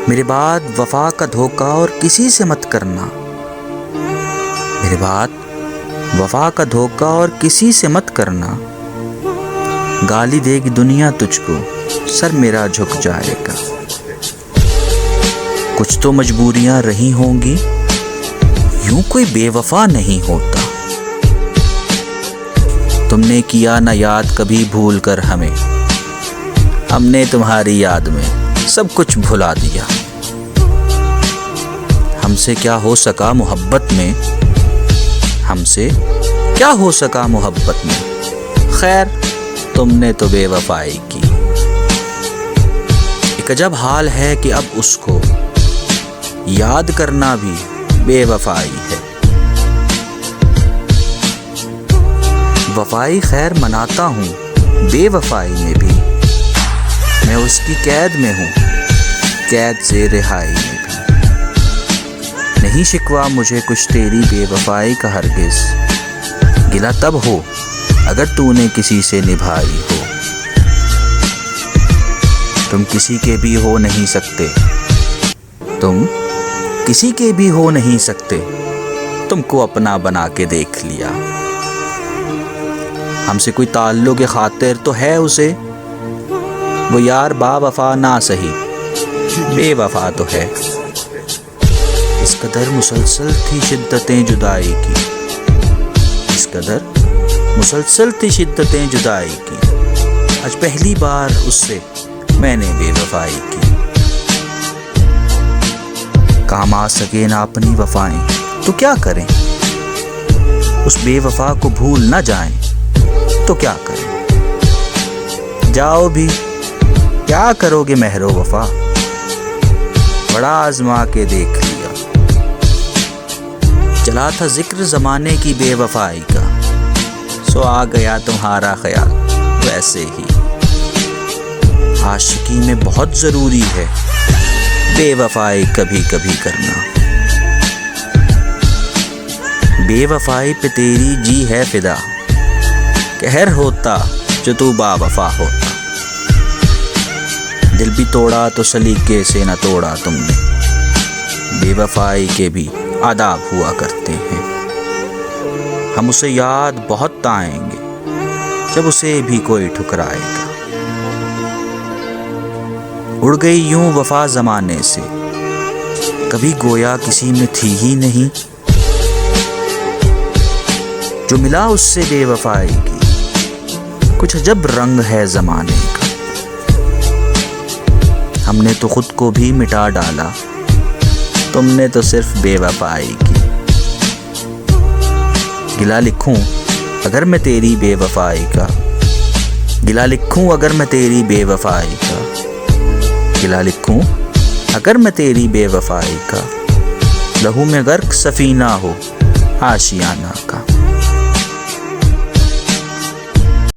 میرے بعد وفا کا دھوکہ اور کسی سے مت کرنا، میرے بعد وفا کا دھوکہ اور کسی سے مت کرنا، گالی دے گی دنیا تجھ کو، سر میرا جھک جائے گا۔ کچھ تو مجبوریاں رہی ہوں گی، یوں کوئی بے وفا نہیں ہوتا۔ تم نے کیا نہ یاد کبھی بھول کر ہمیں، ہم نے تمہاری یاد میں سب کچھ بھلا دیا۔ ہم سے کیا ہو سکا محبت میں، ہم سے کیا ہو سکا محبت میں، خیر تم نے تو بے وفائی کی۔ ایک عجب حال ہے کہ اب اس کو یاد کرنا بھی بے وفائی ہے۔ وفائی خیر مناتا ہوں بے وفائی میں بھی، میں اس کی قید میں ہوں قید سے رہائی میں بھی۔ نہیں شکوہ مجھے کچھ تیری بے وفائی کا ہرگز، گلہ تب ہو اگر تو نے کسی سے نبھائی ہو۔ تم کسی کے بھی ہو نہیں سکتے، تم کسی کے بھی ہو نہیں سکتے، تم کو اپنا بنا کے دیکھ لیا۔ ہم سے کوئی تعلق خاطر تو ہے اسے، وہ یار با وفا نہ سہی بے وفا تو ہے۔ اس قدر مسلسل تھی شدتیں جدائی کی، اس قدر مسلسل تھی شدتیں جدائی کی، آج پہلی بار اس سے میں نے بے وفائی کی۔ کام آ سکے نہ اپنی وفائیں تو کیا کریں، اس بے وفا کو بھول نہ جائیں تو کیا کریں۔ جاؤ بھی کیا کرو گے مہر و وفا، بڑا آزما کے دیکھ لیا۔ چلا تھا ذکر زمانے کی بے وفائی کا، سو آ گیا تمہارا خیال ویسے ہی۔ عاشقی میں بہت ضروری ہے بے وفائی کبھی کبھی کرنا، بے وفائی پہ تیری جی ہے فدا، قہر ہوتا جو تو با وفا ہوتا۔ دل بھی توڑا تو سلیقے سے نہ توڑا تم نے، بے وفائی کے بھی آداب ہوا کرتے ہیں۔ ہم اسے یاد بہت آئیں گے جب اسے بھی کوئی ٹھکرائے گا۔ اڑ گئی یوں وفا زمانے سے، کبھی گویا کسی میں تھی ہی نہیں، جو ملا اس سے بے وفائی کی، کچھ عجب رنگ ہے زمانے کا۔ ہم نے تو خود کو بھی مٹا ڈالا، تم نے تو صرف بے وفائی کی۔ گلہ لکھوں اگر میں تیری بے وفائی کا، گلہ لکھوں اگر میں تیری بے وفائی کا، گلہ لکھوں اگر میں تیری بے وفائی کا، لہو میں غرق سفینہ ہو آشیانہ کا۔